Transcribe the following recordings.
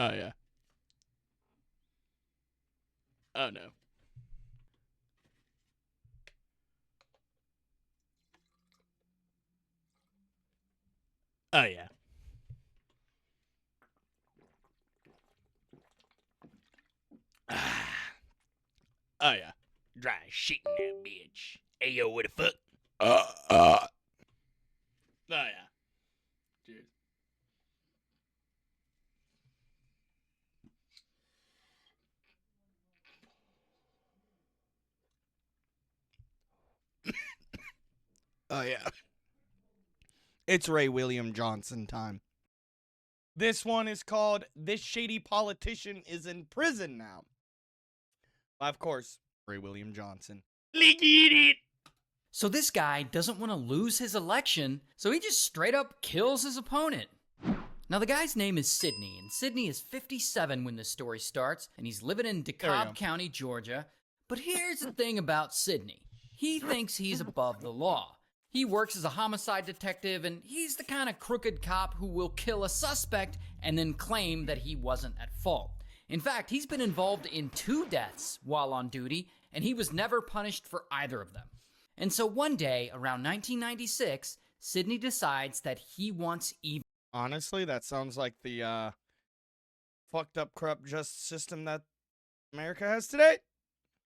Oh, yeah. Oh, no. Oh, yeah. Oh, yeah. Dry shit in that bitch. Hey, yo, what the fuck? Oh, yeah. Cheers. Oh, yeah. It's Ray William Johnson time. This one is called This Shady Politician is in Prison Now. Of course, Ray William Johnson. Let's get it. So this guy doesn't want to lose his election, so he just straight up kills his opponent. Now the guy's name is Sidney, and Sidney is 57 when this story starts, and he's living in DeKalb County, Georgia. But here's the thing about Sidney. He thinks he's above the law. He works as a homicide detective, and he's the kind of crooked cop who will kill a suspect and then claim that he wasn't at fault. In fact, he's been involved in 2 deaths while on duty, and he was never punished for either of them. And so one day, around 1996, Sidney decides that he wants even... Honestly, that sounds like the fucked up, corrupt justice system that America has today.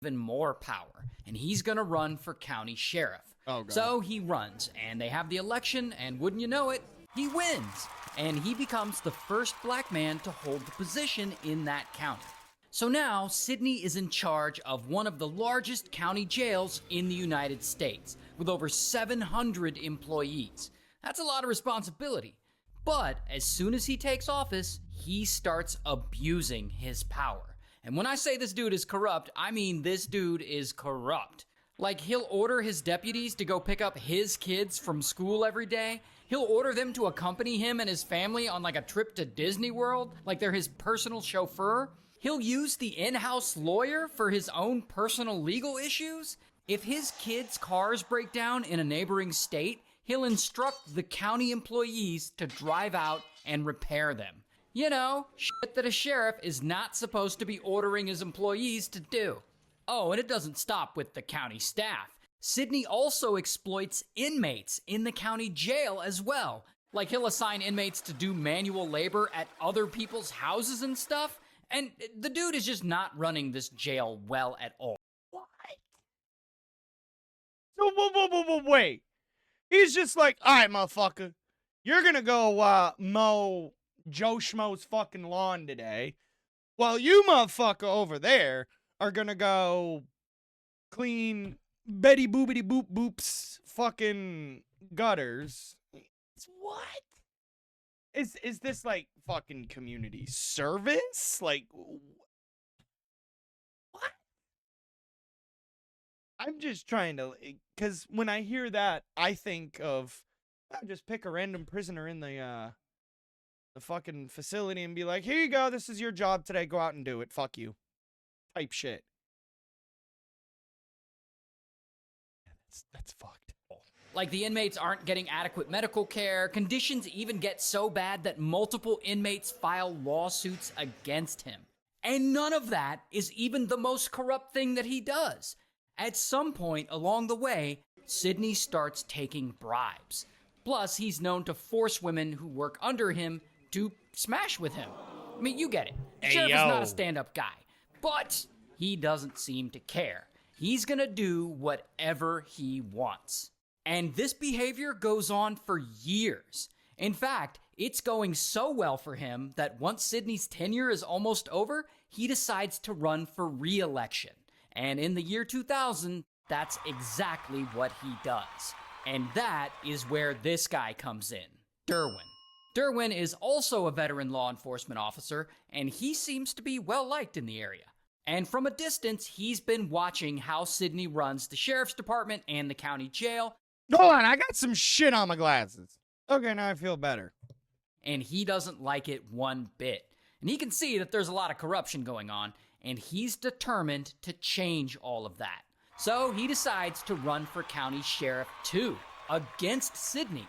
even more power, and he's gonna run for county sheriff. Oh, God. So he runs, and they have the election, and wouldn't you know it, he wins. And he becomes the first black man to hold the position in that county. So now, Sidney is in charge of one of the largest county jails in the United States, with over 700 employees. That's a lot of responsibility. But as soon as he takes office, he starts abusing his power. And when I say this dude is corrupt, I mean this dude is corrupt. Like, he'll order his deputies to go pick up his kids from school every day. He'll order them to accompany him and his family on like a trip to Disney World, like they're his personal chauffeur. He'll use the in-house lawyer for his own personal legal issues. If his kids' cars break down in a neighboring state, he'll instruct the county employees to drive out and repair them. You know, shit that a sheriff is not supposed to be ordering his employees to do. Oh, and it doesn't stop with the county staff. Sidney also exploits inmates in the county jail as well. Like, he'll assign inmates to do manual labor at other people's houses and stuff. And the dude is just not running this jail well at all. What? So, wait. He's just like, all right, motherfucker. You're gonna go mow Joe Schmo's fucking lawn today. While you motherfucker over there are gonna go clean Betty Boopity Boop Boop's fucking gutters. What? Is this like fucking community service? Like, what? I'm just trying to, because when I hear that, I think of, I'll just pick a random prisoner in the fucking facility and be like, here you go, this is your job today, go out and do it, fuck you. Type shit. That's fucked. Like, the inmates aren't getting adequate medical care. Conditions even get so bad that multiple inmates file lawsuits against him. And none of that is even the most corrupt thing that he does. At some point along the way, Sidney starts taking bribes. Plus, he's known to force women who work under him to smash with him. I mean, you get it. The sheriff is not a stand-up guy. But he doesn't seem to care. He's gonna do whatever he wants. And this behavior goes on for years. In fact, it's going so well for him that once Sidney's tenure is almost over, he decides to run for re-election. And in the year 2000, that's exactly what he does. And that is where this guy comes in, Derwin. Derwin is also a veteran law enforcement officer, and he seems to be well-liked in the area. And from a distance, he's been watching how Sidney runs the sheriff's department and the county jail. Hold on, I got some shit on my glasses. Okay, now I feel better. And he doesn't like it one bit. And he can see that there's a lot of corruption going on, and he's determined to change all of that. So he decides to run for county sheriff too, against Sidney.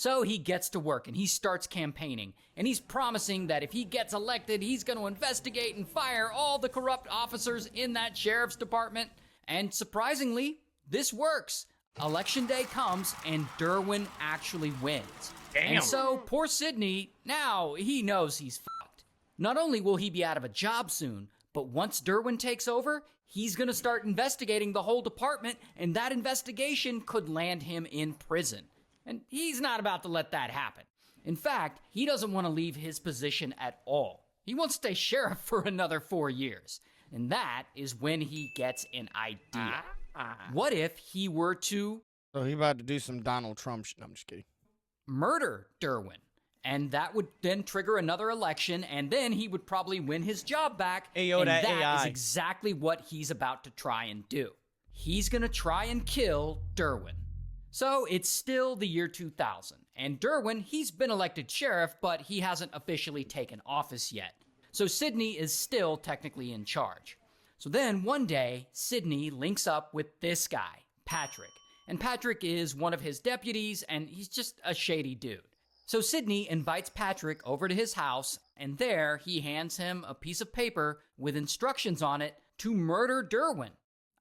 So he gets to work and he starts campaigning, and he's promising that if he gets elected, he's going to investigate and fire all the corrupt officers in that sheriff's department. And surprisingly, this works. Election day comes and Derwin actually wins. Damn. And so poor Sidney, now he knows he's fucked. Not only will he be out of a job soon, but once Derwin takes over, he's going to start investigating the whole department, and that investigation could land him in prison. And he's not about to let that happen. In fact, he doesn't want to leave his position at all. He wants to stay sheriff for another 4 years. And that is when he gets an idea. What if he were to... So he about to do some Donald Trump shit. No, I'm just kidding. Murder Derwin. And that would then trigger another election, and then he would probably win his job back. Ayo, and that that AI. is exactly what he's about to try and do. He's gonna try and kill Derwin. So it's still the year 2000, and Derwin, he's been elected sheriff, but he hasn't officially taken office yet. So Sidney is still technically in charge. So then one day, Sidney links up with this guy, Patrick. And Patrick is one of his deputies, and he's just a shady dude. So Sidney invites Patrick over to his house, and there he hands him a piece of paper with instructions on it to murder Derwin.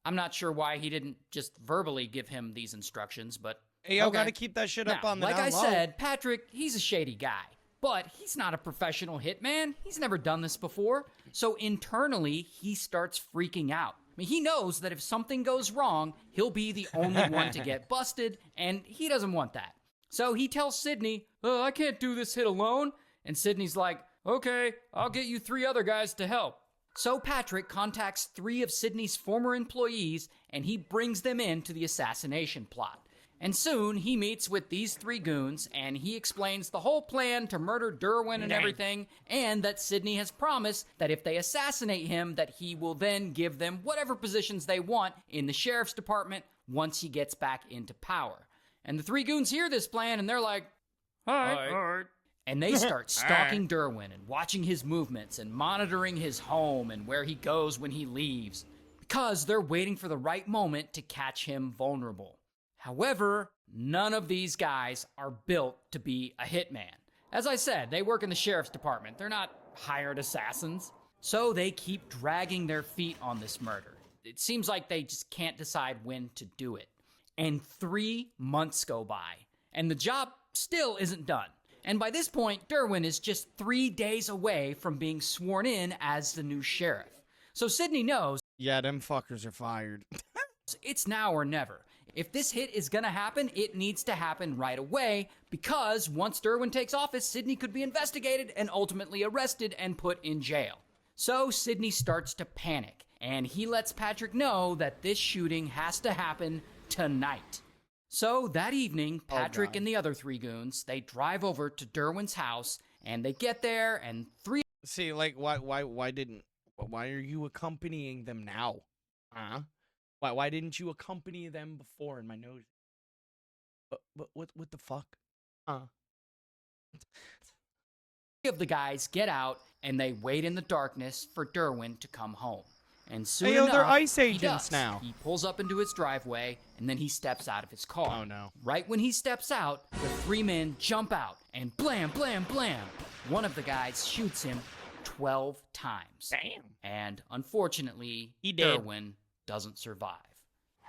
I'm not sure why he didn't just verbally give him these instructions, but Hey, yo, okay. gotta keep that shit up Now, on the like down I low. said, Patrick, he's a shady guy, but he's not a professional hitman. He's never done this before. So internally, he starts freaking out. I mean, he knows that if something goes wrong, he'll be the only one to get busted, and he doesn't want that. So he tells Sidney, I can't do this hit alone. And Sidney's like, okay, I'll get you 3 other guys to help. So Patrick contacts 3 of Sidney's former employees, and he brings them into the assassination plot. And soon he meets with these 3 goons, and he explains the whole plan to murder Derwin and everything, and that Sidney has promised that if they assassinate him, that he will then give them whatever positions they want in the sheriff's department once he gets back into power. And the 3 goons hear this plan, and they're like, all right. And they start stalking Derwin and watching his movements and monitoring his home and where he goes when he leaves, because they're waiting for the right moment to catch him vulnerable. However, none of these guys are built to be a hitman. As I said, they work in the sheriff's department. They're not hired assassins. So they keep dragging their feet on this murder. It seems like they just can't decide when to do it. And 3 months go by, and the job still isn't done. And by this point, Derwin is just 3 days away from being sworn in as the new sheriff. So Sidney knows Yeah, them fuckers are fired. it's now or never. If this hit is gonna happen, it needs to happen right away, because once Derwin takes office, Sidney could be investigated and ultimately arrested and put in jail. So Sidney starts to panic, and he lets Patrick know that this shooting has to happen tonight. So that evening, Patrick and the other 3 goons, they drive over to Derwin's house, and they get there, and 3 See, like, why are you accompanying them now? Huh? Why didn't you accompany them before in my nose? But what the fuck? of the guys get out, and they wait in the darkness for Derwin to come home. And soon Hey, yo, enough, they're ICE he agents does. now. He pulls up into his driveway, and then he steps out of his car. Oh, no. Right when he steps out, the 3 men jump out, and blam, blam, blam. One of the guys shoots him 12 times. Damn. And unfortunately, He did. Derwin doesn't survive.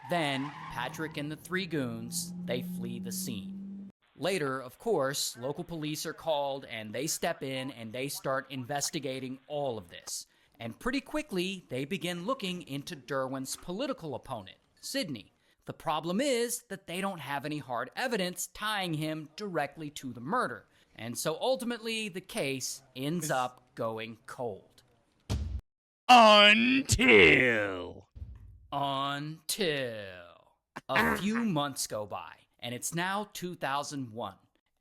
Then, Patrick and the 3 goons, they flee the scene. Later, of course, local police are called, and they step in, and they start investigating all of this. And pretty quickly, they begin looking into Derwin's political opponent, Sidney. The problem is that they don't have any hard evidence tying him directly to the murder. And so ultimately, the case ends up going cold. Until A few months go by, and it's now 2001,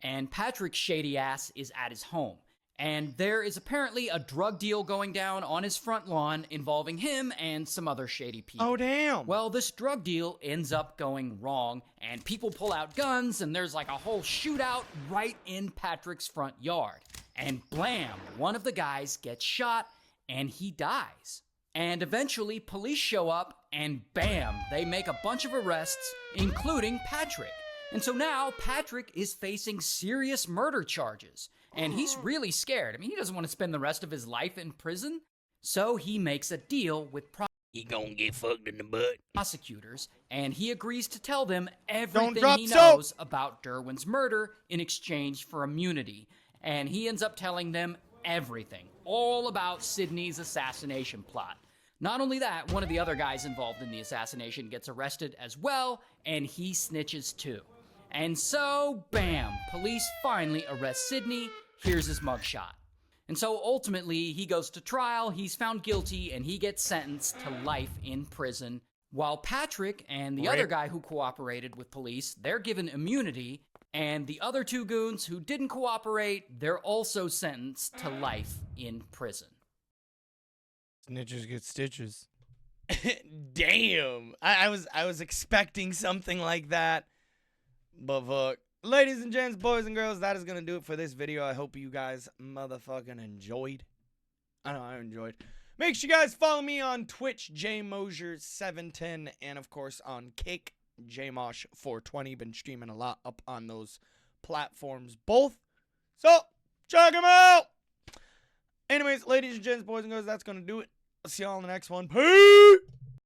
and Patrick's shady ass is at his home, and there is apparently a drug deal going down on his front lawn involving him and some other shady people. Oh, damn. Well, this drug deal ends up going wrong, and people pull out guns, and there's like a whole shootout right in Patrick's front yard. And blam, one of the guys gets shot, and he dies. And eventually, police show up, and bam, they make a bunch of arrests, including Patrick. And so now Patrick is facing serious murder charges. And he's really scared. I mean, he doesn't want to spend the rest of his life in prison. So he makes a deal with He gonna get fucked in the butt. prosecutors, and he agrees to tell them everything drop he soap. knows about Derwin's murder in exchange for immunity. And he ends up telling them everything, all about Sidney's assassination plot. Not only that, one of the other guys involved in the assassination gets arrested as well, and he snitches too. And so, bam, police finally arrest Sidney. Here's his mugshot. And so ultimately, he goes to trial, he's found guilty, and he gets sentenced to life in prison. While Patrick and the other guy who cooperated with police, they're given immunity, and the other two goons who didn't cooperate, they're also sentenced to life in prison. Snitches get stitches. Damn. I was expecting something like that. But fuck. Ladies and gents, boys and girls, that is going to do it for this video. I hope you guys motherfucking enjoyed. I know I enjoyed. Make sure you guys follow me on Twitch, JMosier710, and of course on Cake, JMosh420. Been streaming a lot up on those platforms both. So, check them out. Anyways, ladies and gents, boys and girls, that's going to do it. I'll see y'all on the next one. Peace.